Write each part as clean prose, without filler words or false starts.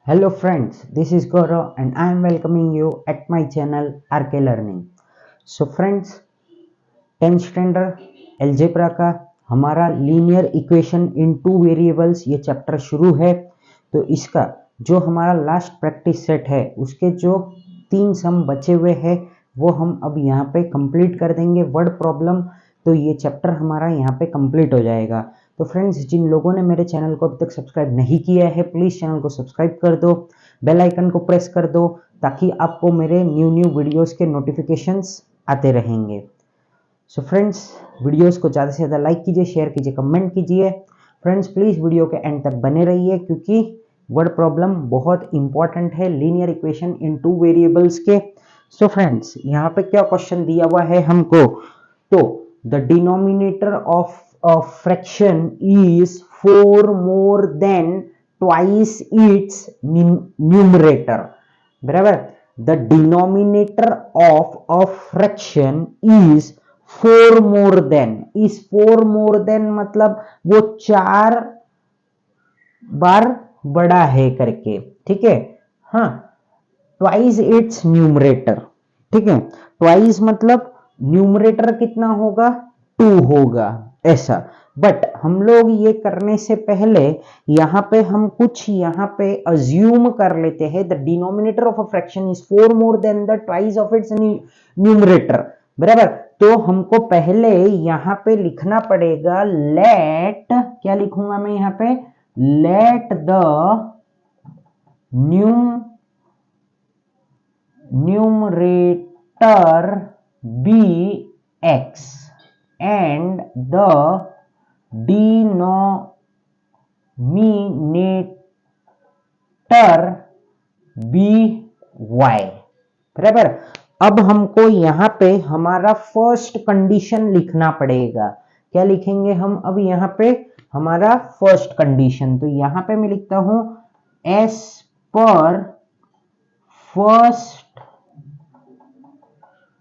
Hello friends, this is Gaurav and I am welcoming you at my channel RK Learning. So friends, 10th standard algebra का हमारा linear equation in two variables ये chapter शुरू है। तो इसका जो हमारा लास्ट प्रैक्टिस सेट है उसके जो 3 सम बचे हुए हैं वो हम अब यहाँ पे कंप्लीट कर देंगे वर्ड प्रॉब्लम। तो ये चैप्टर हमारा यहाँ पे कंप्लीट हो जाएगा। तो फ्रेंड्स, जिन लोगों ने मेरे चैनल को अभी तक सब्सक्राइब नहीं किया है प्लीज़ चैनल को सब्सक्राइब कर दो, बेल आइकन को प्रेस कर दो ताकि आपको मेरे न्यू वीडियोस के नोटिफिकेशंस आते रहेंगे। सो फ्रेंड्स, वीडियोस को ज़्यादा से ज़्यादा लाइक कीजिए, शेयर कीजिए, कमेंट कीजिए। फ्रेंड्स प्लीज़ वीडियो के एंड तक बने रहिए क्योंकि वर्ड प्रॉब्लम बहुत इंपॉर्टेंट है linear equation in two variables के। सो फ्रेंड्स, यहाँ पे क्या क्वेश्चन दिया हुआ है हमको, तो the denominator of a fraction is 4 more than twice its numerator। बराबर, the denominator of a fraction is 4 more than, is 4 more than मतलब वो 4 बार बड़ा है करके, ठीक है। हाँ, ट्वाइस इट्स न्यूमरेटर, ठीक है। ट्वाइस मतलब न्यूमरेटर कितना होगा, 2 होगा ऐसा। बट हम लोग ये करने से पहले यहाँ पे हम कुछ यहाँ पे अज्यूम कर लेते हैं। The denominator of a fraction is 4 more than the twice of its numerator. बराबर, तो हमको पहले यहाँ पे लिखना पड़ेगा लेट, क्या लिखूंगा मैं यहाँ पे, let the numerator be x and the denominator be y। बराबर, अब हमको यहाँ पे हमारा फर्स्ट कंडीशन लिखना पड़ेगा। क्या लिखेंगे हम अब यहाँ पे, हमारा फर्स्ट कंडीशन। तो यहाँ पे मैं लिखता हूं एस पर फर्स्ट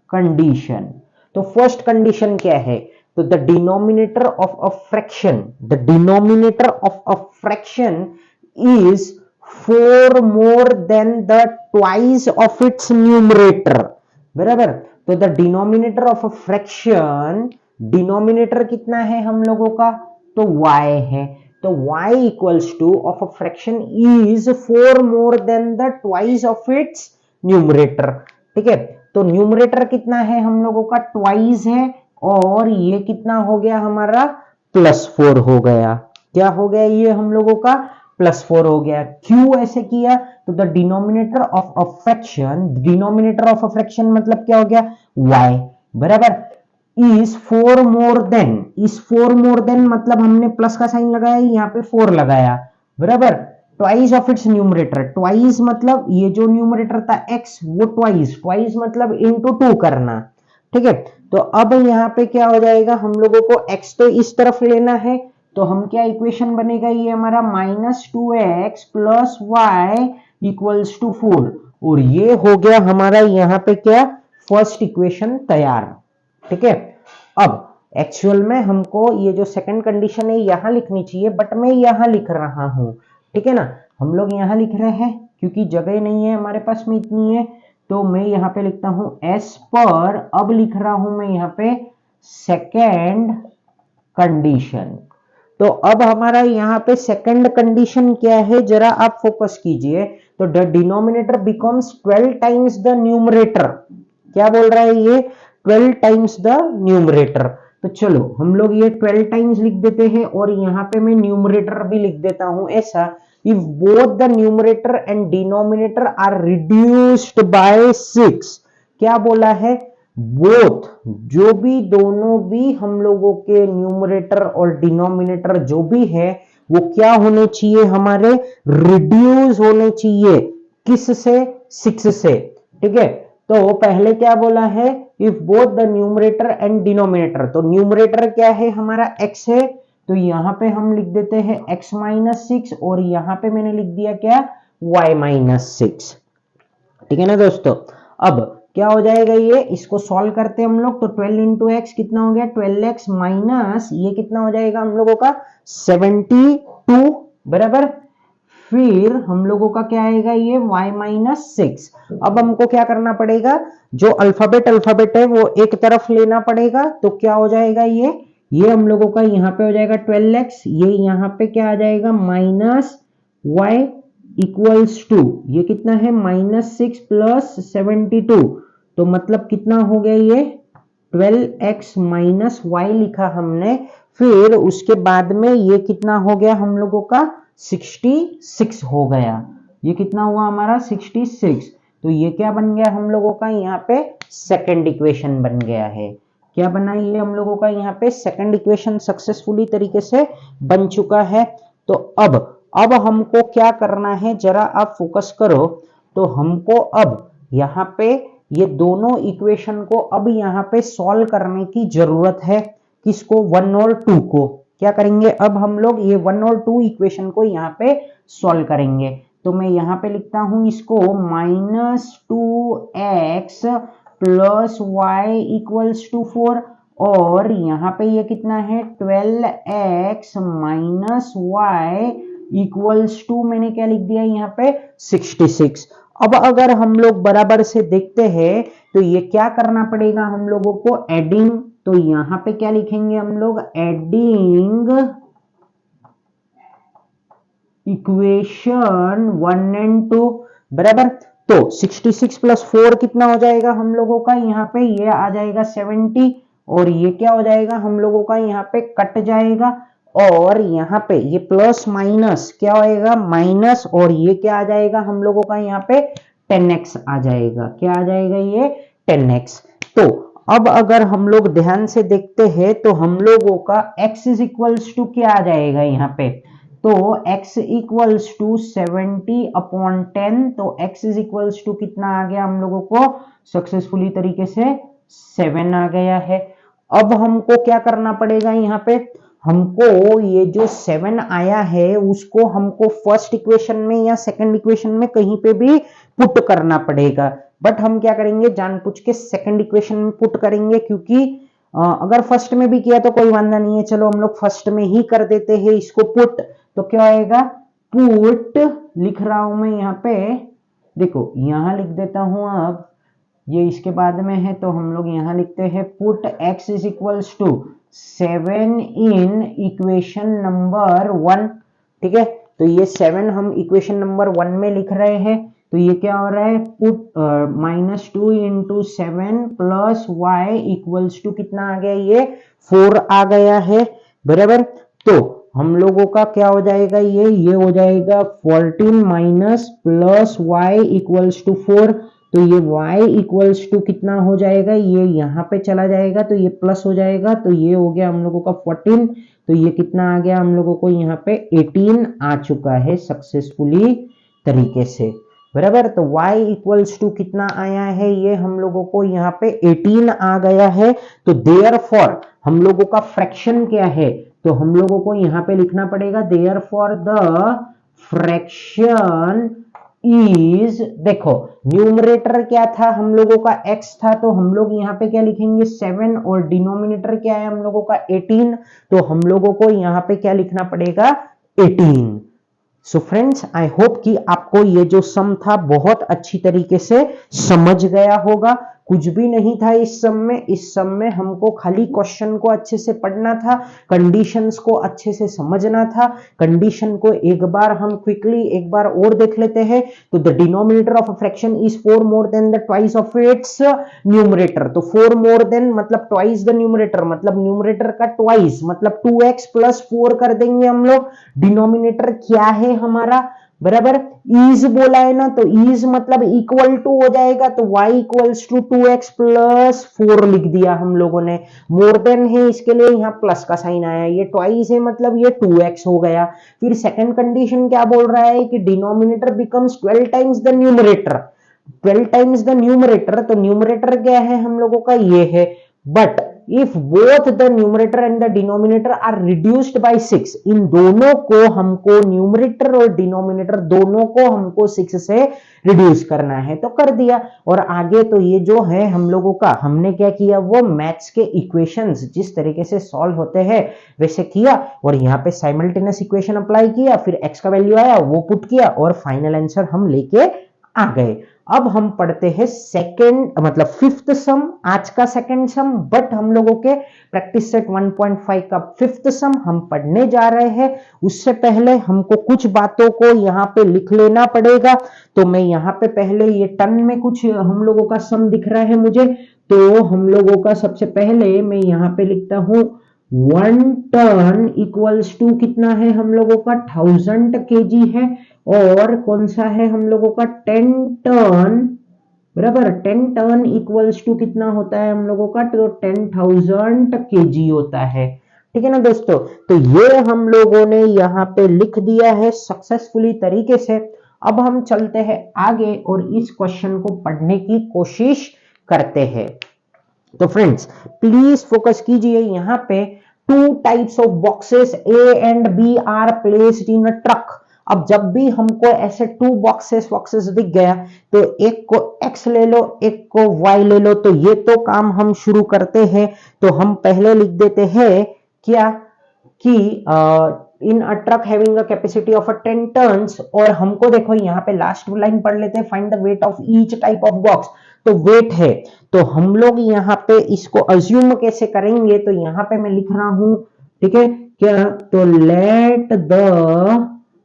कंडीशन। तो फर्स्ट कंडीशन क्या है, तो the denominator of a fraction, the denominator of a fraction is 4 more than the twice of its numerator. बराबर, तो the denominator of a fraction, denominator कितना है हम लोगों का, तो y है। तो y equals two of a fraction is 4 more than the twice of its numerator, ठीक है। तो न्यूमरेटर कितना है हम लोगों का, ट्वाइस है, और ये कितना हो गया हमारा, +4 हो गया। क्या हो गया ये हम लोगों का, +4 हो गया। क्यों ऐसे किया, तो the denominator of a fraction, denominator of a fraction मतलब क्या हो गया, y। बराबर, is 4 more than, is 4 more than मतलब हमने प्लस का साइन लगाया, यहाँ पे 4 लगाया। बराबर, twice of its numerator, twice मतलब ये जो न्यूमरेटर था x वो ट्वाइस, ट्वाइस मतलब इनटू 2 करना, ठीक है। तो अब यहाँ पे क्या हो जाएगा, हम लोगों को x तो इस तरफ लेना है, तो हम क्या इक्वेशन बनेगा ये हमारा -2x + y इक्वल्स टू 4। और ये हो गया हमारा यहाँ पे क्या, फर्स्ट इक्वेशन तैयार, ठीक है। अब एक्चुअल में हमको ये जो सेकंड कंडीशन है यहां लिखनी चाहिए, बट मैं यहां लिख रहा हूं, ठीक है ना। हम लोग यहां लिख रहे हैं क्योंकि जगह नहीं है हमारे पास में इतनी है, तो मैं यहां पे लिखता हूं एस पर, अब लिख रहा हूं मैं यहां पे सेकंड कंडीशन। तो अब हमारा यहाँ पे सेकंड कंडीशन क्या है, जरा आप फोकस कीजिए। तो the denominator becomes 12 times the numerator. क्या बोल रहा है ये, 12 टाइम्स द न्यूमरेटर। तो चलो हम लोग ये 12 टाइम्स लिख देते हैं और यहाँ पे मैं न्यूमरेटर भी लिख देता हूं ऐसा, if both the numerator and denominator are reduced by 6। क्या बोला है, बोथ, जो भी दोनों भी हम लोगों के न्यूमरेटर और डिनोमिनेटर जो भी है वो क्या होने चाहिए हमारे, रिड्यूस होने चाहिए, किस से, 6 से, ठीक है। तो पहले क्या बोला है, if both the numerator and denominator, तो न्यूमरेटर क्या है हमारा x है, तो यहां पे हम लिख देते हैं x - 6 और यहां पे मैंने लिख दिया क्या, y - 6, ठीक है ना दोस्तों। अब क्या हो जाएगा ये, इसको सॉल्व करते हैं हम लोग, तो 12 इंटू एक्स कितना हो गया, 12x माइनस ये कितना हो जाएगा हम लोगों का 72। बराबर, फिर हम लोगों का क्या आएगा ये y माइनस 6। अब हमको क्या करना पड़ेगा, जो अल्फाबेट है वो एक तरफ लेना पड़ेगा, तो क्या हो जाएगा ये हम लोगों का यहाँ पे हो जाएगा 12x, ये यहाँ पे क्या आ जाएगा माइनस y इक्वल्स टू ये कितना है माइनस 6 प्लस 72, तो मतलब कितना हो गया ये 12x माइनस वाई लिखा हमने। फिर उसके बाद में ये कितना हो गया हम लोगों का 66 हो गया, ये कितना हुआ हमारा 66। तो ये क्या बन गया हम लोगों का यहाँ पे सेकंड इक्वेशन बन गया है। क्या बना ये हम लोगों का यहाँ पे सेकंड इक्वेशन सक्सेसफुली तरीके से बन चुका है। तो अब हमको क्या करना है जरा आप फोकस करो, तो हमको अब यहाँ पे ये दोनों इक्वेशन को अब यहाँ पे सॉल्व करने की जरूरत है। किसको 1 और 2 को क्या करेंगे, अब हम लोग ये 1 और 2 इक्वेशन को यहाँ पे सॉल्व करेंगे। तो मैं यहाँ पे लिखता हूं इसको -2x plus y equals to 4, और यहाँ पे ये कितना है 12x minus Y equals to मैंने क्या लिख दिया यहाँ पे 66। अब अगर हम लोग बराबर से देखते हैं तो ये क्या करना पड़ेगा हम लोगों को एडिंग, तो यहाँ पे क्या लिखेंगे हम लोग एडिंग इक्वेशन 1 एंड 2 बराबर। तो 66 प्लस 4 कितना हो जाएगा हम लोगों का यहाँ पे ये आ जाएगा 70, और ये क्या हो जाएगा हम लोगों का यहाँ पे कट जाएगा, और यहाँ पे ये प्लस माइनस क्या होएगा माइनस, और ये क्या आ जाएगा हम लोगों का यहाँ पे 10x आ जाएगा। क्या आ जाएगा ये 10x। तो अब अगर हम लोग ध्यान से देखते हैं तो हम लोगों का x इज इक्वल्स टू क्या आ जाएगा यहाँ पे, तो x इक्वल्स टू 70/10, तो x इज इक्वल्स टू कितना आ गया हम लोगों को सक्सेसफुली तरीके से 7 आ गया है। अब हमको क्या करना पड़ेगा यहाँ पे, हमको ये जो 7 आया है उसको हमको फर्स्ट इक्वेशन में या सेकंड इक्वेशन में कहीं पे भी पुट करना पड़ेगा, बट हम क्या करेंगे जानबूझ के सेकंड इक्वेशन में पुट करेंगे, क्योंकि अगर फर्स्ट में भी किया तो कोई वांधा नहीं है, चलो हम लोग फर्स्ट में ही कर देते हैं इसको पुट। तो क्या आएगा पुट, लिख रहा हूं मैं यहाँ पे, देखो यहां लिख देता हूं, अब ये इसके बाद में है तो हम लोग यहां लिखते हैं put x is equals to 7 in equation number 1। ठीक है, तो ये 7 हम इक्वेशन नंबर 1 में लिख रहे हैं, तो ये क्या हो रहा है put -2 into 7 plus y equals to कितना आ गया ये 4 आ गया है बराबर। तो हम लोगों का क्या हो जाएगा ये हो जाएगा 14 minus plus y equals to 4, तो ये y इक्वल्स टू कितना हो जाएगा ये यहाँ पे चला जाएगा तो ये प्लस हो जाएगा, तो ये हो गया हम लोगों का 14, तो ये कितना आ गया हम लोगों को यहाँ पे 18 आ चुका है सक्सेसफुली तरीके से बराबर। तो y इक्वल्स टू कितना आया है ये हम लोगों को यहाँ पे 18 आ गया है। तो देयरफॉर हम लोगों का फ्रैक्शन क्या है, तो हम लोगों को यहाँ पे लिखना पड़ेगा देयरफॉर द फ्रैक्शन इज, देखो न्यूमरेटर क्या था हम लोगों का x था, तो हम लोग यहाँ पे क्या लिखेंगे 7, और डिनोमिनेटर क्या है हम लोगों का 18, तो हम लोगों को यहाँ पे क्या लिखना पड़ेगा 18। सो फ्रेंड्स आई होप कि आपको ये जो सम था बहुत अच्छी तरीके से समझ गया होगा। कुछ भी नहीं था इस सम में हमको खाली क्वेश्चन को अच्छे से पढ़ना था, कंडीशंस को अच्छे से समझना था। कंडीशन को एक बार हम क्विकली एक बार और देख लेते हैं। तो the denominator of a fraction is 4 more than the twice of its numerator. तो 4 मोर देन मतलब ट्वाइस द न्यूमरेटर, मतलब न्यूमरेटर का ट्वाइस मतलब 2x प्लस 4 कर देंगे हम लोग। डिनोमिनेटर क्या है हमारा बराबर इज बोला है ना, तो इज मतलब इक्वल टू हो जाएगा, तो y equals to 2x plus 4 लिख दिया हम लोगों ने। मोर देन है इसके लिए यहाँ प्लस का साइन आया, ये ट्वाइस है मतलब ये 2x हो गया। फिर सेकंड कंडीशन क्या बोल रहा है कि denominator becomes 12 times the numerator, 12 times the numerator. तो न्यूमरेटर क्या है हम लोगों का ये है, but if both the numerator and the denominator are reduced by 6, इन दोनों को हमको, न्यूमरेटर और डिनोमिनेटर दोनों को हमको 6 से रिड्यूस करना है, तो कर दिया। और आगे तो ये जो है हम लोगों का, हमने क्या किया, वो मैथ्स के इक्वेशंस जिस तरीके से सॉल्व होते हैं वैसे किया, और यहाँ पे साइमल्टेनियस इक्वेशन अप्लाई किया, फिर x का वैल्यू आया वो पुट किया, और फाइनल आंसर हम लेके आ गए। अब हम पढ़ते हैं सेकंड, मतलब फिफ्थ सम, आज का सेकंड सम, बट हम लोगों के प्रैक्टिस सेट 1.5 का फिफ्थ सम हम पढ़ने जा रहे हैं। उससे पहले हमको कुछ बातों को यहाँ पे लिख लेना पड़ेगा, तो मैं यहाँ पे पहले ये टन में कुछ हम लोगों का सम दिख रहा है मुझे, तो हम लोगों का सबसे पहले मैं यहाँ पे लिखता हूं 1 टन इक्वल्स टू कितना है हम लोगों का 1000 केजी है, और कौन सा है हम लोगों का 10 टन, बराबर 10 टन इक्वल्स टू कितना होता है हम लोगों का, तो 10,000 केजी होता है। ठीक है ना दोस्तों, तो ये हम लोगों ने यहाँ पे लिख दिया है सक्सेसफुली तरीके से। अब हम चलते हैं आगे और इस क्वेश्चन को पढ़ने की कोशिश करते हैं। तो फ्रेंड्स प्लीज फोकस कीजिए, यहाँ पे 2 types of boxes A and B are placed in a truck. अब जब भी हमको ऐसे 2 बॉक्सेस दिख गया, तो एक को X ले लो, एक को Y ले लो, तो ये तो काम हम शुरू करते हैं। तो हम पहले लिख देते हैं क्या कि in a truck having a capacity of 10 tons, और हमको देखो यहाँ पे लास्ट लाइन पढ़ लेते हैं, find the weight of each type of box. तो वेट है, तो हम लोग यहाँ पे इसको अज्यूम कैसे करेंगे, तो यहाँ पे मैं लिख रहा हूं, ठीक है क्या, तो let the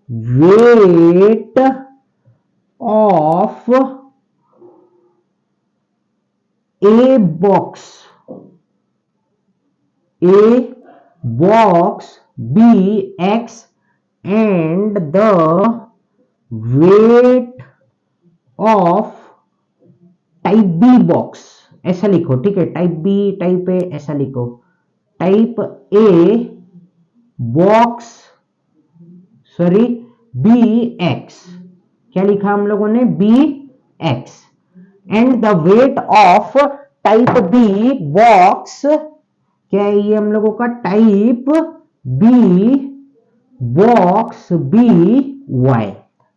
weight of A box be x and the weight of type B box, ऐसा लिखो, ठीक है, टाइप बी, टाइप ए, ऐसा लिखो, type A box, sorry be x, क्या लिखा हम लोगों ने, be x, and the weight of type B box, क्या है ये हम लोगों का, type B box be y.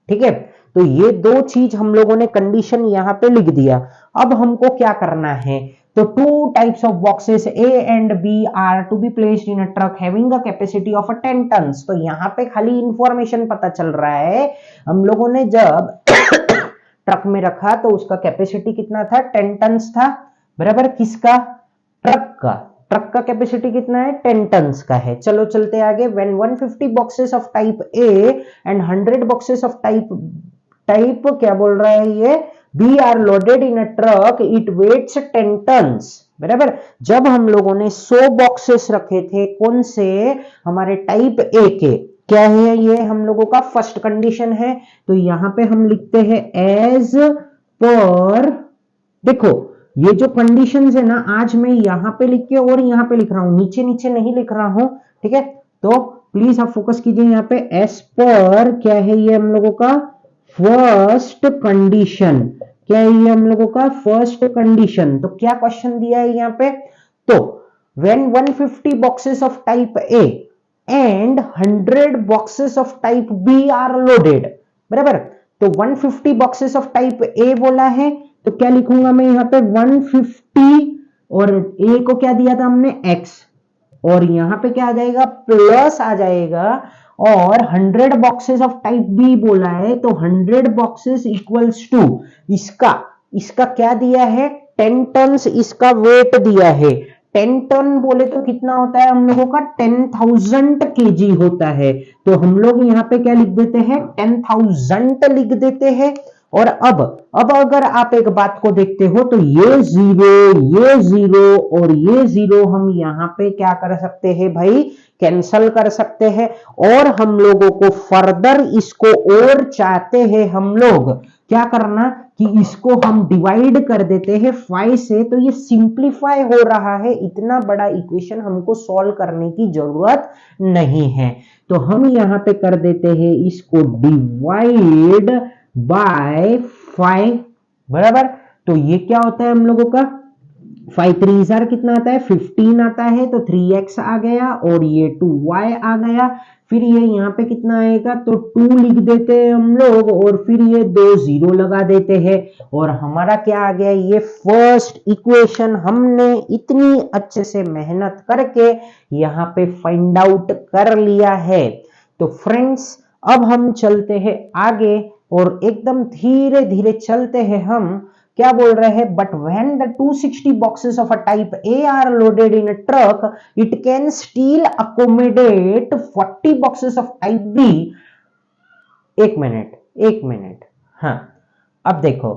ठीक है, तो ये 2 चीज हम लोगों ने कंडीशन यहाँ पे लिख दिया। अब हमको क्या करना है, तो 2 types of boxes A and B are to be placed in a truck having a capacity of 10 tons. तो यहाँ पे खाली इंफॉर्मेशन पता चल रहा है, हम लोगों ने जब ट्रक में रखा तो उसका कैपेसिटी कितना था, 10 टन्स था, बराबर, किसका, ट्रक का। ट्रक का कैपेसिटी कितना है, 10 टन्स का है। चलो चलते आगे, when 150 boxes of type A and 100 boxes of type क्या बोल रहा है ये, B are loaded in a truck, it weighs 10 tons, बराबर। जब हम लोगों ने 100 बॉक्सेस रखे थे, कौन से, हमारे टाइप A के, क्या है ये हम लोगों का फर्स्ट कंडीशन है, तो यहां पे हम लिखते हैं एज पर, देखो ये जो कंडीशंस है ना, आज मैं यहां पे लिख के और यहां पे लिख रहा हूं, नीचे नीचे नहीं लिख रहा हूं, ठीक है, तो प्लीज आप फोकस कीजिए यहाँ पे, एज पर क्या है ये हम लोगों का फर्स्ट कंडीशन, क्या है ये हम लोगों का फर्स्ट कंडीशन। तो क्या क्वेश्चन दिया है यहाँ पे, तो when 150 boxes of type A and 100 boxes of type B are loaded, बराबर। तो 150 बॉक्सेस ऑफ टाइप A बोला है, तो क्या लिखूंगा मैं यहाँ पे 150, और A को क्या दिया था हमने, X, और यहां पे क्या आ जाएगा, प्लस आ जाएगा, और 100 बॉक्सेस ऑफ टाइप बी बोला है, तो 100 बॉक्सेस इक्वल्स टू इसका क्या दिया है, 10 टन्स इसका वेट दिया है। 10 टन बोले तो कितना होता है हम लोगों का, 10,000 केजी होता है। तो हम लोग यहाँ पे क्या लिख देते हैं, 10,000 लिख देते हैं। और अब अगर आप एक बात को देखते हो, तो ये जीरो और ये जीरो हम यहाँ पे क्या कर सकते हैं भाई, कैंसल कर सकते हैं। और हम लोगों को फर्दर इसको और चाहते हैं हम लोग क्या करना, कि इसको हम डिवाइड कर देते हैं 5 से, तो ये सिंप्लीफाई हो रहा है, इतना बड़ा इक्वेशन हमको सॉल्व करने की जरूरत नहीं है। तो हम यहाँ पे कर देते हैं इसको डिवाइड बाय 5, बराबर। तो ये क्या होता है हम लोगों का, 5 3 जार कितना आता है 15 आता है, तो 3x आ गया और ये 2y आ गया। फिर ये यहाँ पे कितना आएगा, तो 2 लिख देते हैं हम लोग और फिर ये 2 0 लगा देते हैं और हमारा क्या आ गया, ये फर्स्ट इक्वेशन हमने इतनी अच्छे से मेहनत करके यहाँ पे फाइंड आउट कर लिया है। तो फ्रेंड्स अब हम चलते हैं आगे और एकदम धीरे धीरे चलते हैं। हम क्या बोल रहे हैं, but when the 260 boxes of a type A are loaded in a truck, it can still accommodate 40 boxes of type B। एक मिनट, हाँ अब देखो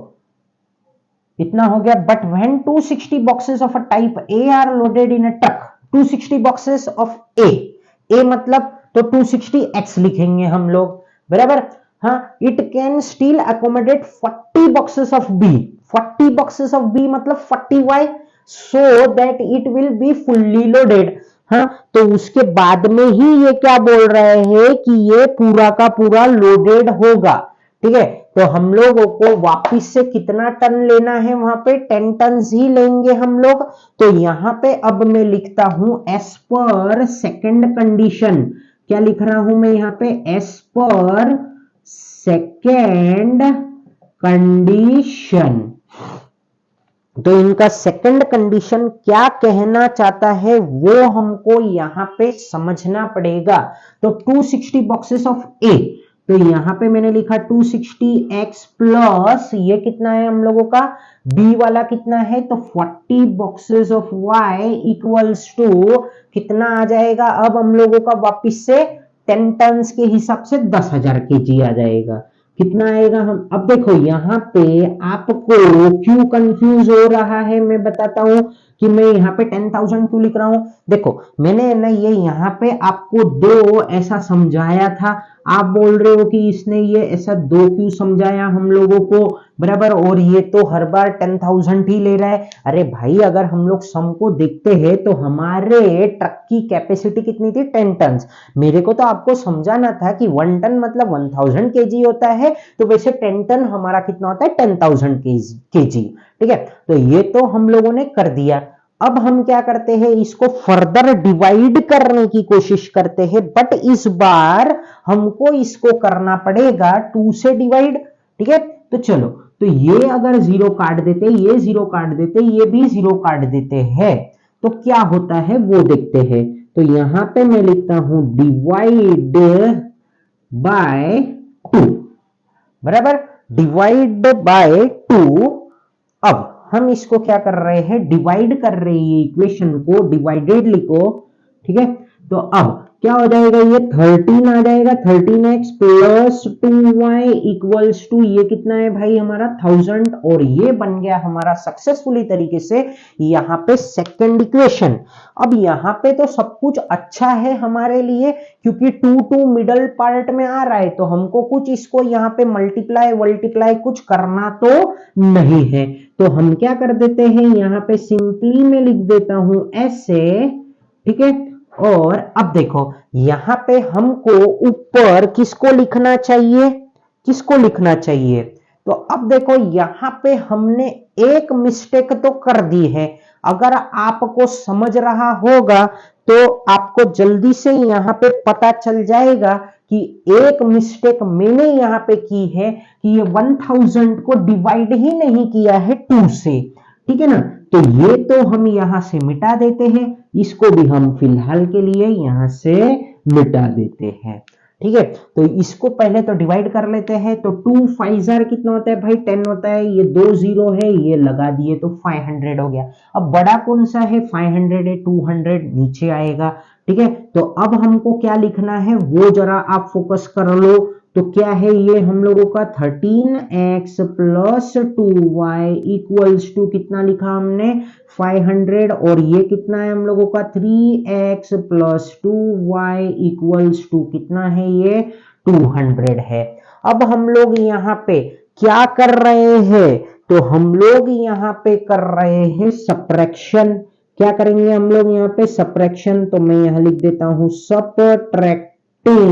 इतना हो गया, but when 260 boxes of a type A are loaded in a truck, 260 boxes of A मतलब तो 260x लिखेंगे हम लोग, बराबर। हाँ, it can still accommodate 40 boxes of B, 40 boxes of B मतलब 40y, so that it will be fully loaded। हाँ, तो उसके बाद में ही ये क्या बोल रहे हैं कि ये पूरा का पूरा लोडेड होगा, ठीक है। तो हम लोगों को वापिस से कितना टन लेना है, वहां पे 10 टन ही लेंगे हम लोग। तो यहां पे अब मैं लिखता हूं एस पर सेकंड कंडीशन, क्या लिख रहा हूं मैं यहाँ पे, एस पर सेकंड कंडीशन। तो इनका सेकंड कंडीशन क्या कहना चाहता है वो हमको यहां पे समझना पड़ेगा। तो 260 बॉक्सेस ऑफ ए, तो यहां पे मैंने लिखा 260x प्लस ये कितना है हम लोगों का, बी वाला कितना है, तो 40 boxes of y equals to कितना आ जाएगा अब हम लोगों का, वापिस से 10 टन के हिसाब से 10,000 kg आ जाएगा। कितना आएगा हम, अब देखो यहाँ पे आपको क्यों कंफ्यूज हो रहा है मैं बताता हूं कि मैं यहाँ पे 10,000 क्यों लिख रहा हूं। देखो मैंने ना ये यहाँ पे आपको 2 ऐसा समझाया था, आप बोल रहे हो कि इसने ये ऐसा 2 क्यों समझाया हम लोगों को, बराबर, और ये तो हर बार 10,000 ही ले रहा है। अरे भाई अगर हम लोग सम को देखते हैं तो हमारे ट्रक की कैपेसिटी कितनी थी, 10 टन। मेरे को तो आपको समझाना था कि 1 टन मतलब 1000 kg होता है, तो वैसे 10 टन हमारा कितना होता है, 10,000 kg, ठीक है। तो ये तो हम लोगों ने कर दिया। अब हम क्या करते हैं, इसको फर्दर डिवाइड करने की कोशिश करते हैं, बट इस बार हमको इसको करना पड़ेगा 2 से डिवाइड, ठीक है। तो चलो, तो ये अगर 0 काट देते, ये 0 काट देते, ये भी 0 काट देते हैं, तो क्या होता है वो देखते हैं। तो यहां पे मैं लिखता हूं डिवाइड बाय 2, बराबर, डिवाइड बाय 2। अब हम इसको क्या कर रहे हैं, डिवाइड कर रहे हैं इक्वेशन को, डिवाइडेड लिखो, ठीक है। तो अब क्या हो जाएगा, ये 13 आ जाएगा, 13x plus 2y equals to ये कितना है भाई हमारा 1000, और ये बन गया हमारा सक्सेसफुली तरीके से यहाँ पे सेकंड इक्वेशन। अब यहाँ पे तो सब कुछ अच्छा है हमारे लिए, क्योंकि 2 मिडल पार्ट में आ रहा है, तो हमको कुछ इसको यहाँ पे मल्टीप्लाई कुछ करना तो नहीं है। तो हम क्या कर देते हैं, यहाँ पे सिंपली मैं लिख देता हूं ऐसे, ठीक है। और अब देखो यहां पे हमको ऊपर किसको लिखना चाहिए, किसको लिखना चाहिए, तो अब देखो यहां पे हमने एक मिस्टेक तो कर दी है। अगर आपको समझ रहा होगा तो आपको जल्दी से यहां पे पता चल जाएगा कि एक मिस्टेक मैंने यहां पे की है कि ये 1000 को डिवाइड ही नहीं किया है 2 से, ठीक है ना। तो ये तो हम यहां से मिटा देते हैं, इसको भी हम फिलहाल के लिए यहां से मिटा देते हैं, ठीक है। तो इसको पहले तो डिवाइड कर लेते हैं। तो 2 5 जार कितना होता है भाई, 10 होता है, ये 2 0 है, ये लगा दिए तो 500 हो गया। अब बड़ा कौन सा है, 500 है, 200 नीचे आएगा, ठीक है। तो अब हमको क्या लिखना है वो जरा आप फोकस कर लो। तो क्या है ये हम लोगों का 13x plus 2y equals to कितना लिखा हमने 500, और ये कितना है हम लोगों का 3x plus 2y equals to कितना है, ये 200 है। अब हम लोग यहाँ पे क्या कर रहे हैं, तो हम लोग यहाँ पे कर रहे हैं सब्ट्रैक्शन। क्या करेंगे हम लोग यहाँ पे, सब्ट्रैक्शन। तो मैं यहाँ लिख देता हूं सब्ट्रैक्टिंग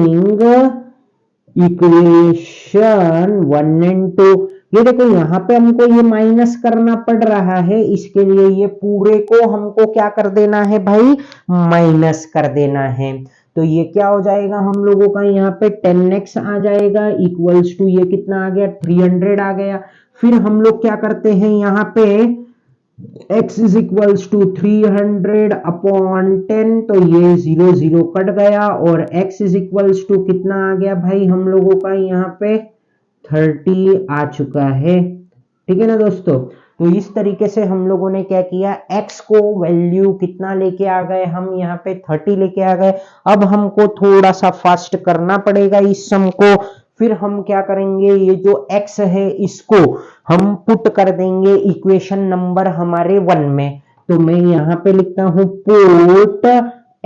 इक्वेशन 1 and 2। ये देखो यहाँ पे हमको ये माइनस करना पड़ रहा है, इसके लिए ये पूरे को हमको क्या कर देना है भाई, माइनस कर देना है। तो ये क्या हो जाएगा हम लोगों का, यहाँ पे 10x आ जाएगा इक्वल्स टू ये कितना आ गया, 300 आ गया। फिर हम लोग क्या करते हैं यहाँ पे x is equals to 300 upon 10, तो ये 0 0 कट गया और x इज इक्वल्स टू कितना आ गया भाई हम लोगों का यहाँ पे 30 आ चुका है। ठीक है ना दोस्तों। तो इस तरीके से हम लोगों ने क्या किया, x को वैल्यू कितना लेके आ गए, हम यहाँ पे 30 लेके आ गए। अब हमको थोड़ा सा फास्ट करना पड़ेगा इस सम को। फिर हम क्या करेंगे, ये जो x है इसको हम पुट कर देंगे इक्वेशन नंबर हमारे 1 में। तो मैं यहाँ पे लिखता हूं put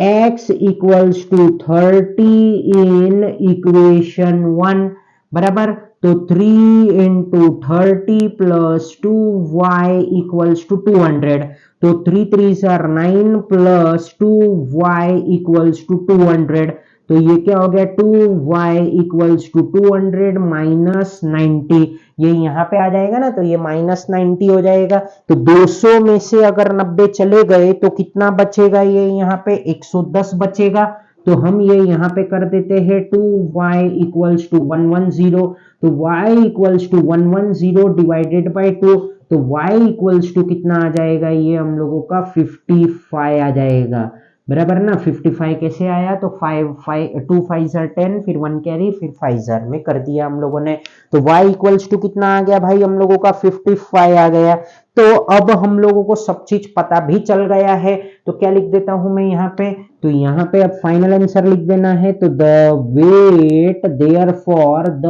x equals to 30 in equation 1 बराबर। तो 3 into 30 plus 2y equals to 200। तो 3 3 are 9 plus 2y equals to 200। तो ये क्या हो गया, 2y इक्वल्स टू 200 माइनस 90। ये यहाँ पे आ जाएगा ना, तो ये माइनस 90 हो जाएगा। तो 200 में से अगर 90 चले गए तो कितना बचेगा, ये यहाँ पे 110 बचेगा। तो हम ये यहाँ पे कर देते हैं 2y इक्वल्स टू 110। तो y equals to 110 divided by 2। तो y इक्वल्स टू कितना आ जाएगा, ये हम लोगों का 55 आ जाएगा बराबर ना। 55 कैसे आया, तो 2 5 10, फिर 1 कैरी, फिर 5 में कर दिया हम लोगों ने। तो y इक्वल्स टू कितना आ गया भाई हम लोगों का 55 आ गया। तो अब हम लोगों को सब चीज पता भी चल गया है। तो क्या लिख देता हूं मैं यहाँ पे, तो यहाँ पे अब फाइनल आंसर लिख देना है। तो the weight therefore the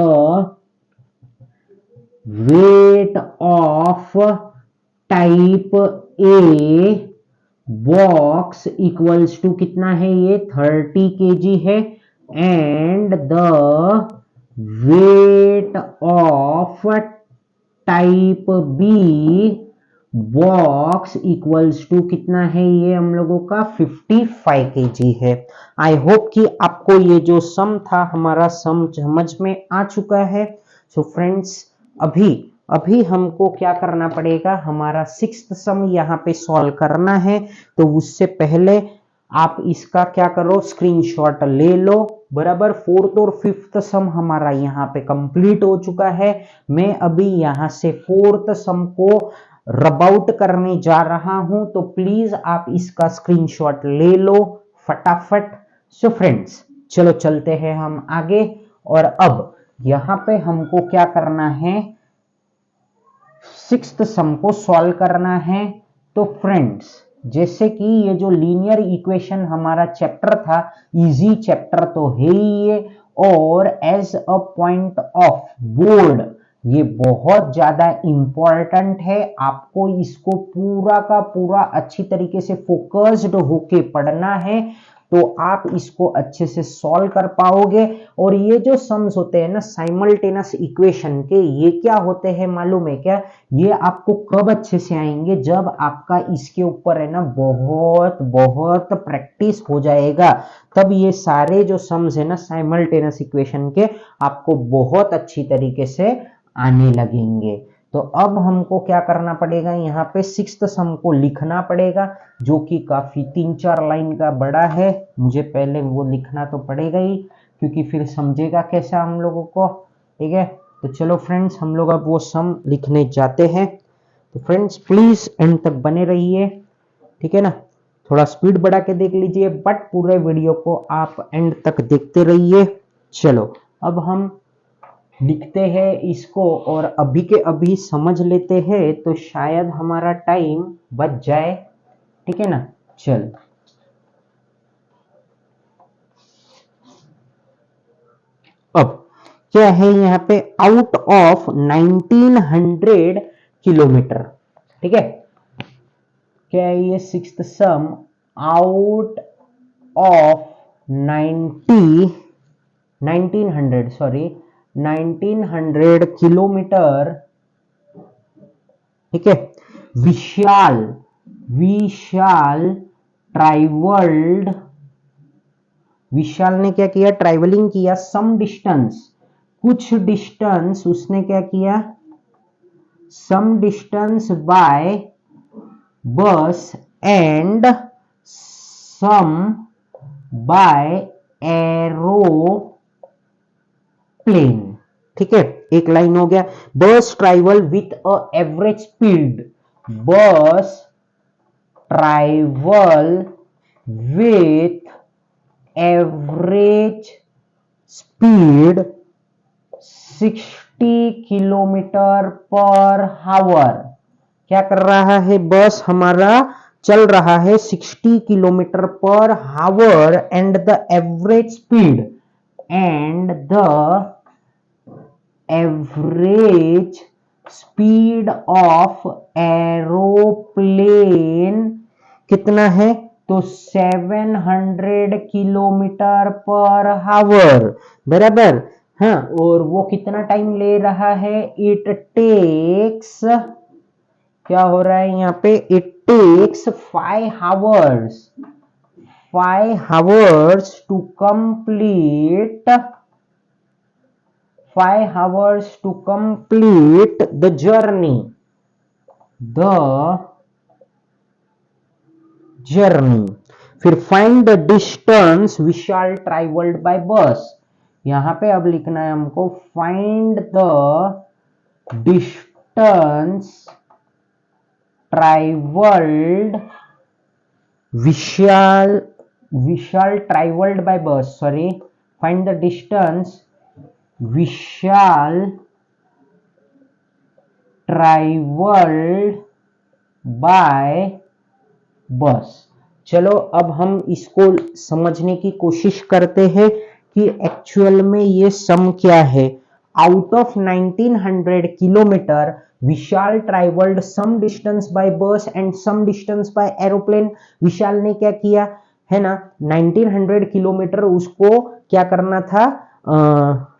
weight of type A box equals to कितना है, ये 30 kg है। And the weight of type B box equals to कितना है, ये हम लोगों का 55 kg है। आई होप कि आपको ये जो सम था हमारा सम समझ में आ चुका है। सो फ्रेंड्स, अभी हमको क्या करना पड़ेगा, हमारा 6th सम यहाँ पे सॉल्व करना है। तो उससे पहले आप इसका क्या करो, स्क्रीनशॉट ले लो बराबर। 4th और 5th सम हमारा यहाँ पे कंप्लीट हो चुका है। मैं अभी यहाँ से 4th सम को रब आउट करने जा रहा हूं, तो प्लीज आप इसका स्क्रीनशॉट ले लो फटाफट। सो फ्रेंड्स, चलो चलते हैं हम आगे। और अब यहाँ पे हमको क्या करना है, 6th सम को सॉल्व करना है। तो फ्रेंड्स, जैसे कि ये जो लीनियर इक्वेशन हमारा चैप्टर था, इजी चैप्टर तो है ही ये, और as a point of board ये बहुत ज्यादा इंपॉर्टेंट है। आपको इसको पूरा का पूरा अच्छी तरीके से फोकस्ड होके पढ़ना है, तो आप इसको अच्छे से सॉल्व कर पाओगे। और ये जो सम्स होते हैं ना साइमल्टेनियस इक्वेशन के, ये क्या होते हैं मालूम है क्या, ये आपको कब अच्छे से आएंगे, जब आपका इसके ऊपर है ना बहुत बहुत प्रैक्टिस हो जाएगा, तब ये सारे जो सम्स है ना साइमल्टेनियस इक्वेशन के आपको बहुत अच्छी तरीके से आने लगेंगे। तो अब हमको क्या करना पड़ेगा, यहाँ पे 6th सम को लिखना पड़ेगा, जो कि काफी 3-4 लाइन का बड़ा है। मुझे पहले वो लिखना तो पड़ेगा ही, क्योंकि फिर समझेगा कैसा हम लोगों को। ठीक है, तो चलो फ्रेंड्स, हम लोग अब वो सम लिखने जाते हैं। तो फ्रेंड्स प्लीज एंड तक बने रहिए, ठीक है ना। थोड़ा स्पीड बढ़ा के देख लीजिए, बट पूरे वीडियो को आप एंड तक देखते रहिए। चलो अब हम लिखते हैं इसको, और अभी के अभी समझ लेते हैं, तो शायद हमारा टाइम बच जाए। ठीक है ना। चल, अब क्या है यहाँ पे, आउट ऑफ 1900 किलोमीटर। ठीक है, क्या है ये 6th some, out of 1900 kilometre. ठीक है, विशाल ट्राइवल्ड, विशाल ने क्या किया, ट्रैवलिंग किया सम डिस्टेंस, कुछ डिस्टेंस उसने क्या किया, some distance by bus and some by aeroplane। ठीक है, एक लाइन हो गया। Bus travel with a average speed, bus travel with average speed 60 kilometre per hour. क्या कर रहा है, बस हमारा चल रहा है 60 kilometre per our and the average speed of aeroplane कितना है, तो 700 किलोमीटर पर आवर, बराबर। हाँ, और वो कितना टाइम ले रहा है, इट टेक्स, क्या हो रहा है यहाँ पे, it takes 5 hours to complete the journey। फिर find the distance Vishal travelled by bus. यहां पे अब लिखना है हमको, find the distance travelled Vishal travelled by bus, sorry, find the distance Vishal travelled by bus. चलो अब हम इसको समझने की कोशिश करते हैं कि एक्चुअल में ये सम क्या है। Out of 1900 kilometre Vishal travelled some distance by bus and some distance by aeroplane. Vishal ने क्या किया है ना, 1900 किलोमीटर उसको क्या करना था,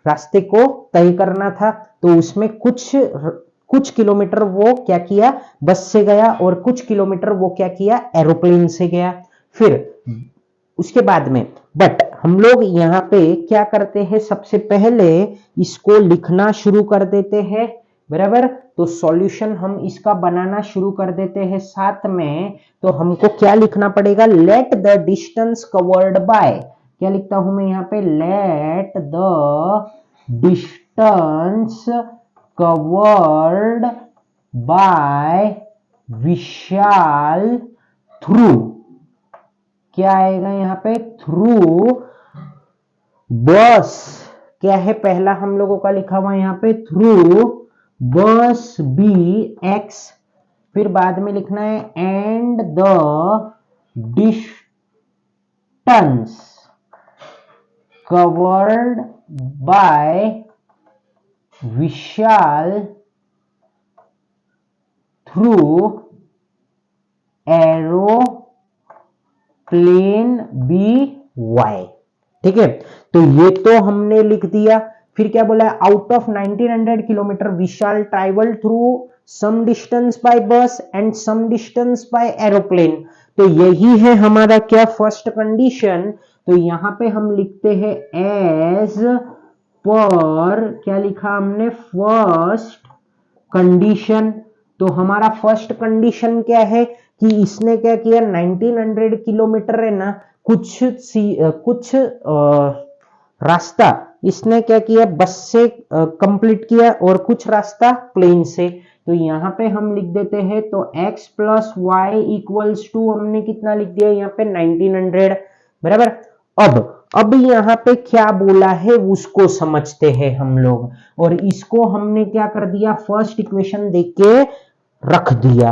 रास्ते को तय करना था, तो उसमें कुछ किलोमीटर वो क्या किया, बस से गया, और कुछ किलोमीटर वो क्या किया, एरोप्लेन से गया। फिर उसके बाद में बट हम लोग यहाँ पे क्या करते हैं, सबसे पहले इसको लिखना शुरू कर देते हैं, बराबर। तो सॉल्यूशन हम इसका बनाना शुरू कर देते हैं साथ में। तो हमको क्या लिखना पड़ेगा, let the distance covered bye, क्या लिखता हूं मैं यहाँ पे, let the distance covered by Vishal through, क्या आएगा यहाँ पे, थ्रू बस, क्या है पहला हम लोगों का लिखा हुआ यहाँ पे, थ्रू बस बी एक्स, फिर बाद में लिखना है and the distance covered by Vishal through aeroplane be y. ठीक है, तो ये तो हमने लिख दिया। फिर क्या बोला है, out of 1900 kilometre Vishal travel through some distance by bus and some distance by aeroplane. तो यही है हमारा क्या, फर्स्ट कंडीशन। तो यहां पे हम लिखते हैं एज पर, क्या लिखा हमने, फर्स्ट कंडीशन। तो हमारा फर्स्ट कंडीशन क्या है कि इसने क्या किया, 1900 किलोमीटर है ना, कुछ रास्ता इसने क्या किया, बस से कंप्लीट किया, और कुछ रास्ता प्लेन से। तो यहाँ पे हम लिख देते हैं, तो x plus y equals to, हमने कितना लिख दिया यहाँ पे, 1900, बराबर। अब यहाँ पे क्या बोला है उसको समझते हैं हम लोग, और इसको हमने क्या कर दिया, फर्स्ट इक्वेशन देख के रख दिया।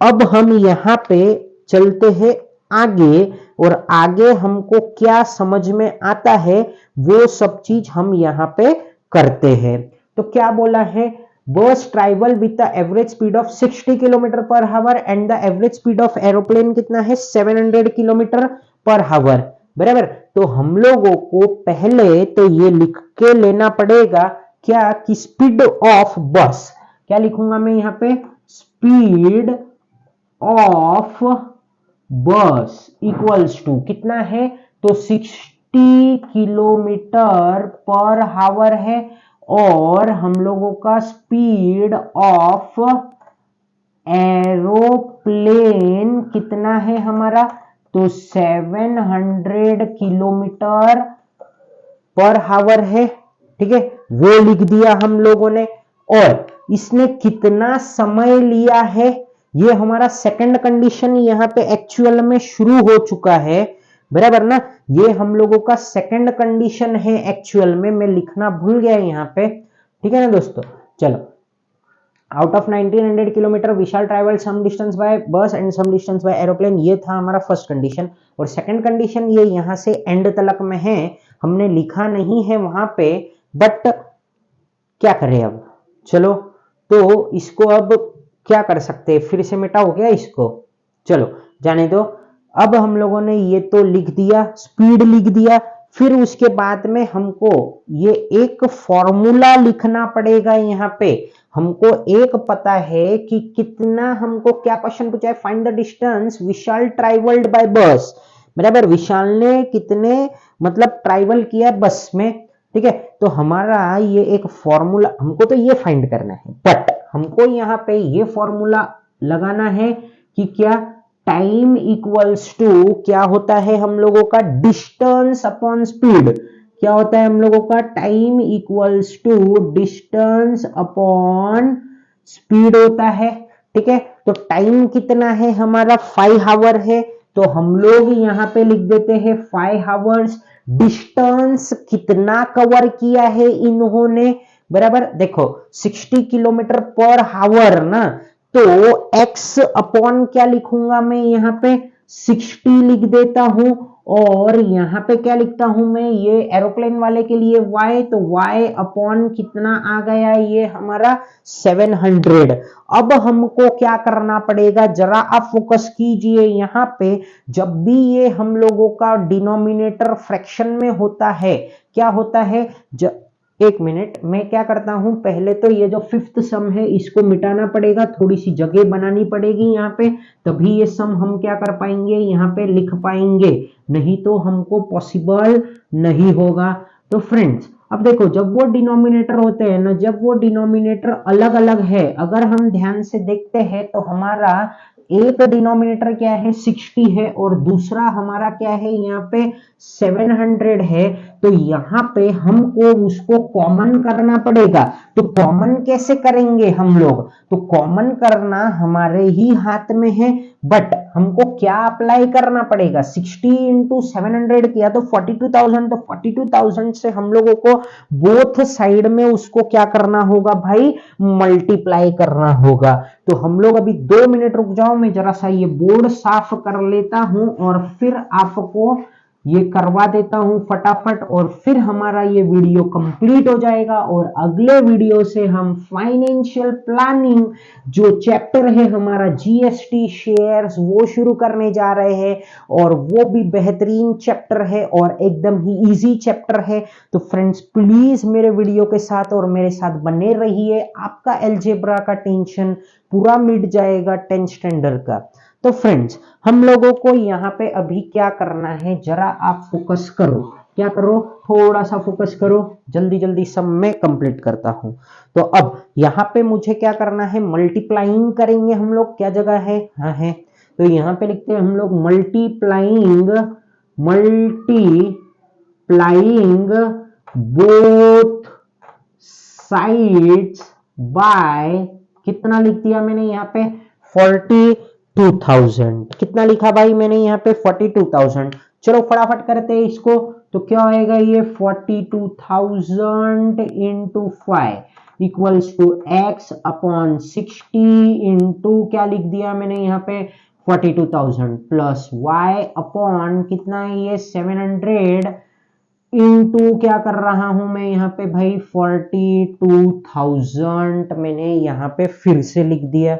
अब हम यहाँ पे चलते हैं आगे, और आगे हमको क्या समझ में आता है वो सब चीज हम यहाँ पे करते हैं। तो क्या बोला है, बस travel with the average speed of 60 kilometre per our and the average speed of aeroplane कितना है, 700 किलोमीटर पर आवर, बराबर। तो हम लोगों को पहले तो ये लिख के लेना पड़ेगा क्या, कि स्पीड ऑफ बस, क्या लिखूंगा मैं यहाँ पे, स्पीड ऑफ बस इक्वल्स टू कितना है, तो 60 किलोमीटर पर आवर है, और हम लोगों का स्पीड ऑफ एरोप्लेन कितना है हमारा, तो 700 किलोमीटर पर हावर है। ठीक है, वो लिख दिया हम लोगों ने। और इसने कितना समय लिया है, ये हमारा सेकंड कंडीशन यहां पे एक्चुअल में शुरू हो चुका है, बराबर ना। ये हम लोगों का सेकंड कंडीशन है एक्चुअल में, मैं लिखना भूल गया यहां पे। ठीक है ना दोस्तों, चलो। Out of 1900 kilometre Vishal travel some distance by bus and some distance by aeroplane, ये था हमारा फर्स्ट कंडीशन। और सेकंड कंडीशन ये यहां से एंड तलक में है, हमने लिखा नहीं है वहां पे, बट क्या करें अब, चलो तो इसको अब क्या कर सकते हैं, फिर से मिटाओ क्या इसको, चलो जाने दो। अब हम लोगों ने ये तो लिख दिया, स्पीड लिख दिया, फिर उसके बाद में हमको ये एक फॉर्मूला लिखना पड़ेगा। यहाँ पे हमको एक पता है कि कितना, हमको क्या क्वेश्चन पूछा है, find the distance Vishal travelled by बस, बराबर। विशाल ने कितने मतलब ट्रैवल किया बस में, ठीक है। तो हमारा ये एक फॉर्मूला, हमको तो ये फाइंड करना है, बट हमको यहाँ पे ये फॉर्मूला लगाना है कि क्या टाइम इक्वल्स टू क्या होता है हम लोगों का, डिस्टेंस अपॉन स्पीड। क्या होता है हम लोगों का, time equals to distance upon speed होता है। ठीक है, तो टाइम कितना है हमारा, 5 आवर है, तो हम लोग यहाँ पे लिख देते हैं 5 आवर्स। डिस्टेंस कितना कवर किया है इन्होंने, बराबर। देखो 60 किलोमीटर पर आवर ना, तो x अपॉन क्या लिखूंगा मैं, यहाँ पे 60 लिख देता हूं। और यहाँ पे क्या लिखता हूं मैं, ये एरोप्लेन वाले के लिए y, तो y अपॉन कितना आ गया, ये हमारा 700। अब हमको क्या करना पड़ेगा, जरा आप फोकस कीजिए यहाँ पे। जब भी ये हम लोगों का डिनोमिनेटर फ्रैक्शन में होता है, क्या होता है, एक मिनट, मैं क्या करता हूं, पहले तो ये जो फिफ्थ सम है इसको मिटाना पड़ेगा, थोड़ी सी जगह बनानी पड़ेगी यहाँ पे, तभी ये सम हम क्या कर पाएंगे, यहाँ पे लिख पाएंगे, नहीं तो हमको पॉसिबल नहीं होगा। तो फ्रेंड्स अब देखो, जब वो डिनोमिनेटर होते हैं ना, जब वो डिनोमिनेटर अलग अलग है, अगर हम ध्यान से देखते हैं तो हमारा एक डिनोमिनेटर क्या है 60 है, और दूसरा हमारा क्या है यहाँ पे 700 है। तो यहाँ पे हमको उसको कॉमन करना पड़ेगा। तो कॉमन कैसे करेंगे हम लोग, तो कॉमन करना हमारे ही हाथ में है, बट हमको क्या अप्लाई करना पड़ेगा, 60 इंटू 700 किया तो 42,000, तो 42,000 से हम लोगों को बोथ साइड में उसको क्या करना होगा भाई, मल्टीप्लाई करना होगा। तो हम लोग अभी 2 मिनट रुक जाओ, मैं जरा सा ये बोर्ड साफ कर लेता हूं और फिर आपको ये करवा देता हूं फटाफट, और फिर हमारा ये वीडियो कंप्लीट हो जाएगा। और अगले वीडियो से हम फाइनेंशियल प्लानिंग जो चैप्टर है हमारा जीएसटी शेयर्स, वो शुरू करने जा रहे हैं, और वो भी बेहतरीन चैप्टर है और एकदम ही इजी चैप्टर है। तो फ्रेंड्स प्लीज मेरे वीडियो के साथ और मेरे साथ बने रहिए, आपका अलजेब्रा का टेंशन पूरा मिट जाएगा 10th स्टैंडर्ड का। तो फ्रेंड्स हम लोगों को यहाँ पे अभी क्या करना है, जरा आप फोकस करो, क्या करो, थोड़ा सा फोकस करो, जल्दी जल्दी सब मैं कंप्लीट करता हूं। तो अब यहाँ पे मुझे क्या करना है, मल्टीप्लाइंग करेंगे हम लोग, क्या जगह है, हाँ है, तो यहाँ पे लिखते हैं हम लोग मल्टीप्लाइंग बोथ साइड्स बाय, कितना लिख दिया मैंने यहाँ पे 42,000, कितना लिखा भाई मैंने यहाँ पे 42,000। चलो फटाफट करते हैं इसको, तो क्या होएगा ये 42,000 into 5 equals to x upon 60 into क्या लिख दिया मैंने यहाँ पे 42,000 प्लस y अपॉन कितना है ये 700 इंटू क्या कर रहा हूं मैं यहाँ पे भाई 42,000 मैंने यहाँ पे फिर से लिख दिया।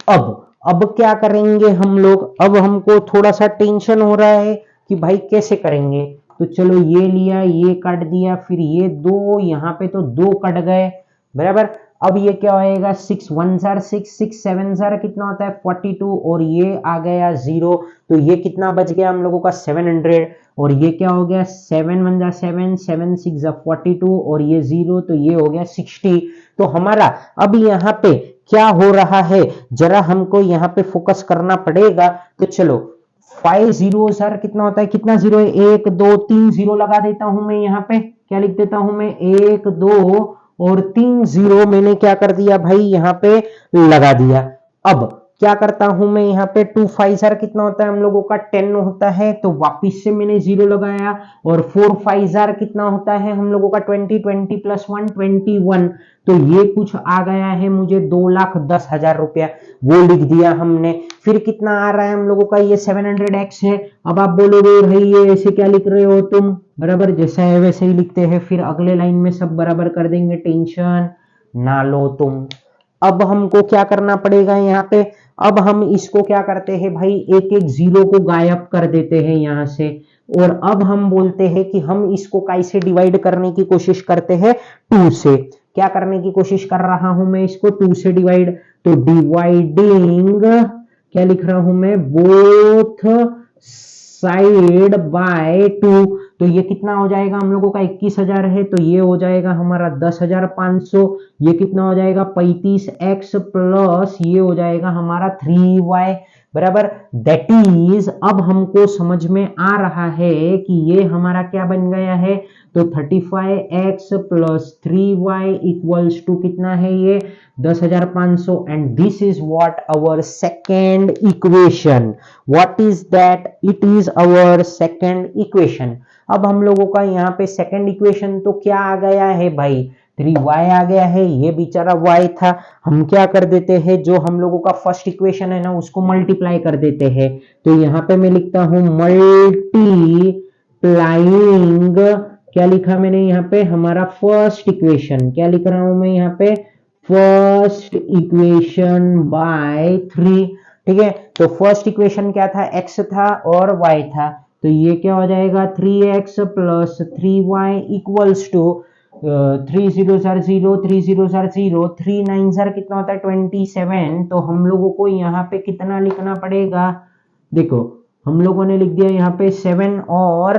अब क्या करेंगे हम लोग, अब हमको थोड़ा सा टेंशन हो रहा है कि भाई कैसे करेंगे। तो चलो ये लिया, ये काट दिया, फिर ये दो, यहाँ पे तो दो कट गए, बराबर। अब ये क्या होएगा 6 1 जार 6 6 7 जार कितना होता है 42 और ये आ गया 0, तो ये कितना बच गया हम लोगों का 700 और ये क्या हो गया 7 1 जार 7 7 6 जार 42 और ये 0 तो ये हो गया 60। तो हमारा अब यहाँ पे क्या हो रहा है जरा हमको यहाँ पे फोकस करना पड़ेगा। तो चलो 5 जीरो सर कितना होता है, कितना जीरो है 1 2 3 जीरो लगा देता हूं मैं यहाँ पे, क्या लिख देता हूं मैं 1 2 और 3 जीरो मैंने क्या कर दिया भाई यहाँ पे लगा दिया। अब क्या करता हूं मैं यहाँ पे 2 5 सर कितना होता है हम लोगों का 10 होता है, तो वापिस से मैंने जीरो लगाया और 4 5 जार कितना होता है हम लोगों का 20 20 प्लस 1 21, तो ये कुछ आ गया है मुझे 2,10,000 रुपया, वो लिख दिया हमने। फिर कितना आ रहा है हम लोगों का ये 700x है। अब आप बोलोगे भाई ये ऐसे क्या लिख रहे हो तुम, बराबर जैसा है वैसे ही लिखते हैं, फिर अगले लाइन में सब बराबर कर देंगे, टेंशन ना लो तुम। अब हमको क्या करना पड़ेगा यहाँ पे, अब हम इसको क्या करते हैं भाई एक एक जीरो को गायब कर देते हैं यहाँ से, और अब हम बोलते हैं कि हम इसको कैसे डिवाइड करने की कोशिश करते हैं 2 से। क्या करने की कोशिश कर रहा हूं मैं इसको 2 से डिवाइड, तो डिवाइडिंग क्या लिख रहा हूं मैं बोथ साइड बाय 2, तो ये कितना हो जाएगा हम लोगों का 21,000 है, तो ये हो जाएगा हमारा 10,500, ये कितना हो जाएगा 35x प्लस ये हो जाएगा हमारा 3y बराबर, दैट इज अब हमको समझ में आ रहा है कि ये हमारा क्या बन गया है, तो 35x plus 3y equals to कितना है ये 10,500 and this is what our second equation. What is that, it is our second equation. अब हम लोगों का यहाँ पे सेकेंड इक्वेशन तो क्या आ गया है भाई 3y आ गया है, ये बेचारा y था, हम क्या कर देते हैं जो हम लोगों का फर्स्ट इक्वेशन है ना उसको मल्टीप्लाई कर देते हैं, तो यहाँ पे मैं लिखता हूं मल्टीप्लाइंग, क्या लिखा मैंने यहाँ पे हमारा फर्स्ट इक्वेशन, क्या लिख रहा हूं मैं यहाँ पे फर्स्ट इक्वेशन बाय 3, ठीक है। तो फर्स्ट इक्वेशन क्या था x था और y था, तो ये क्या हो जाएगा 3x plus 3y equals to 3 0 जार 0 3 0 जार 0 3 9 जार कितना होता है 27, तो हम लोगों को यहाँ पे कितना लिखना पड़ेगा, देखो हम लोगों ने लिख दिया यहाँ पे 7 और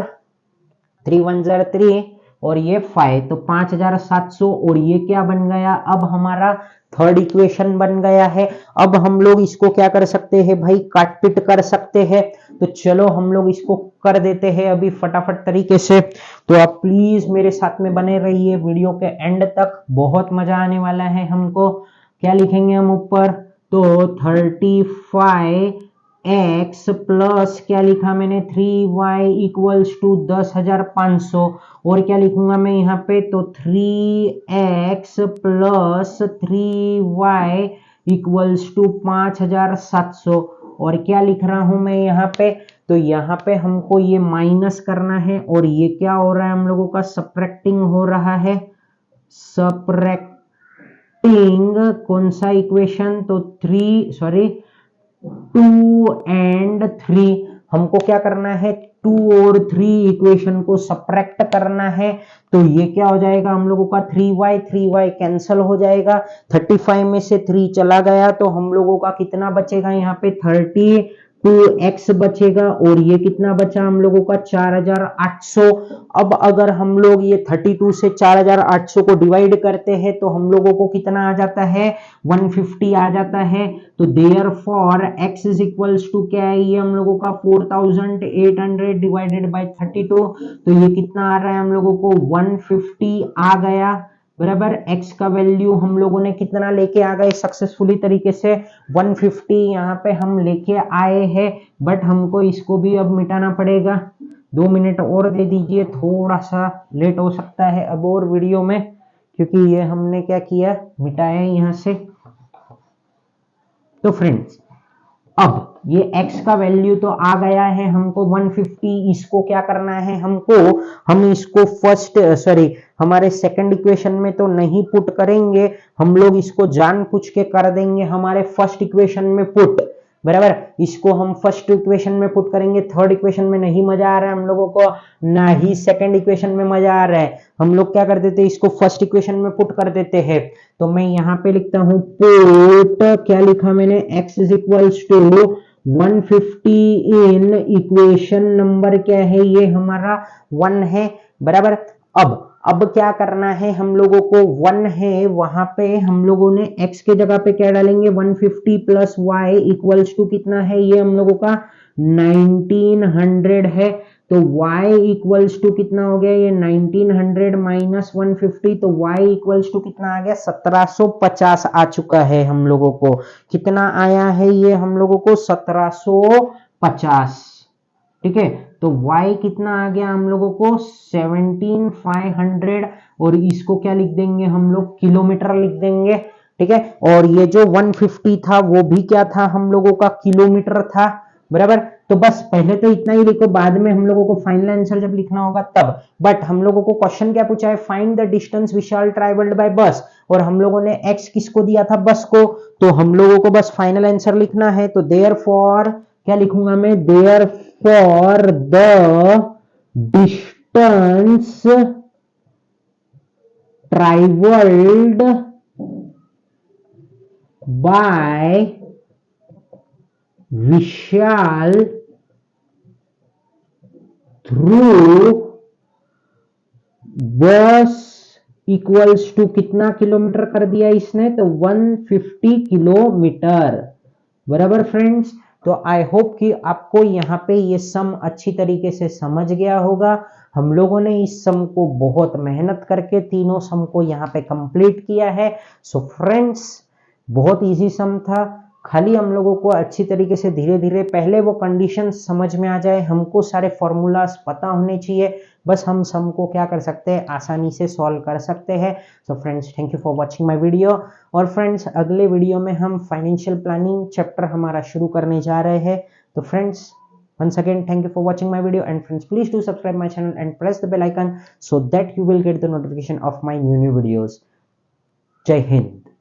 3 1 जार 3 और ये 5, तो 5,700 और ये क्या बन गया अब हमारा थर्ड इक्वेशन बन गया है। अब हम लोग इसको क्या कर सकते हैं भाई काट पिट कर सकते हैं, तो चलो हम लोग इसको कर देते हैं अभी फटाफट तरीके से। तो आप प्लीज मेरे साथ में बने रहिए वीडियो के एंड तक, बहुत मजा आने वाला है हमको। क्या लिखेंगे हम ऊपर, तो 35x प्लस क्या लिखा मैंने 3y इक्वल्स टू 10,500 और क्या लिखूंगा मैं यहाँ पे, तो 3x plus 3y equals to 5,700 और क्या लिख रहा हूं मैं यहाँ पे, तो यहाँ पे हमको ये माइनस करना है और ये क्या हो रहा है हम लोगों का सब्ट्रैक्टिंग हो रहा है, सब्ट्रैक्टिंग कौन सा इक्वेशन, तो 2 एंड 3, हमको क्या करना है 2 और 3 इक्वेशन को सब्ट्रैक्ट करना है, तो ये क्या हो जाएगा हम लोगों का 3y कैंसल हो जाएगा, 35 में से 3 चला गया तो हम लोगों का कितना बचेगा यहाँ पे 32x बचेगा और ये कितना बचा हम लोगों का 4,800। अब अगर हम लोग ये 32 से 4,800 को डिवाइड करते हैं तो हम लोगों को कितना आ जाता है 150 आ जाता है, तो therefore x is equals to क्या है ये हम लोगों का 4,800 डिवाइडेड बाय 32, तो ये कितना आ रहा है हम लोगों को 150 आ गया बराबर। x का वैल्यू हम लोगों ने कितना लेके आ गए सक्सेसफुली तरीके से 150 यहाँ पे हम लेके आए हैं, बट हमको इसको भी अब मिटाना पड़ेगा, 2 मिनट और दे दीजिए, थोड़ा सा लेट हो सकता है अब और वीडियो में क्योंकि ये हमने क्या किया मिटाया यहाँ से। तो फ्रेंड्स अब ये x का वैल्यू तो आ गया है हमको 150, इसको क्या करना है हमको, हम इसको हमारे सेकंड इक्वेशन में तो नहीं पुट करेंगे, हम लोग इसको जानबूझ के कर देंगे हमारे फर्स्ट इक्वेशन में पुट। बराबर। इसको हम फर्स्ट इक्वेशन में पुट करेंगे, थर्ड इक्वेशन में नहीं मजा आ रहा है हम लोगों को, ना ही सेकंड इक्वेशन में मजा आ रहा है, हम लोग क्या कर देते हैं, इसको फर्स्ट इक्वेशन में पुट कर देते हैं। तो मैं यहाँ पे लिखता हूं पुट, क्या लिखा मैंने, x is equals to 150 in equation number क्या है, ये हमारा 1 है, बराबर। अब क्या करना है हम लोगों को, 1 है वहां पे हम लोगों ने x के जगह पे क्या डालेंगे, 150 प्लस y इक्वल्स टू कितना है, ये हम लोगों का 1900 है। तो y इक्वल्स टू कितना हो गया, ये 1900 माइनस 150, तो y इक्वल्स टू कितना आ गया, 1750 आ चुका है हम लोगों को। कितना आया है ये हम लोगों को, 1750, ठीक है। तो y कितना आ गया हम लोगों को, 17500, और इसको क्या लिख देंगे हम लोग, किलोमीटर लिख देंगे, ठीक है। और ये जो 150 था वो भी क्या था हम लोगों का, किलोमीटर था, बराबर। तो बस पहले तो इतना ही लिखो, बाद में हम लोगों को फाइनल आंसर जब लिखना होगा तब। बट हम लोगों को क्वेश्चन क्या पूछा है, find the distance Vishal travelled by बस, और हम लोगों ने x किसको दिया था, बस को। तो हम लोगों को बस फाइनल आंसर लिखना है। तो देयरफॉर क्या लिखूंगा मैं, therefore the distance travelled bye Vishal through बस इक्वल्स टू कितना किलोमीटर कर दिया इसने, तो 150 किलोमीटर, बराबर फ्रेंड्स। तो आई होप कि आपको यहाँ पे ये सम अच्छी तरीके से समझ गया होगा। हम लोगों ने इस सम को बहुत मेहनत करके तीनों सम को यहाँ पे कंप्लीट किया है। सो फ्रेंड्स, बहुत इजी सम था, खाली हम लोगों को अच्छी तरीके से धीरे धीरे पहले वो कंडीशन समझ में आ जाए, हमको सारे फॉर्मूलाज पता होने चाहिए, बस हम सम को क्या कर सकते हैं, आसानी से सॉल्व कर सकते हैं। So friends, thank you for watching my video. और फ्रेंड्स, अगले वीडियो में हम फाइनेंशियल प्लानिंग चैप्टर हमारा शुरू करने जा रहे हैं। तो friends, once again thank you for watching my video, and friends please do subscribe my channel and press the bell icon so that you will get the notification of my new videos. Jai Hind.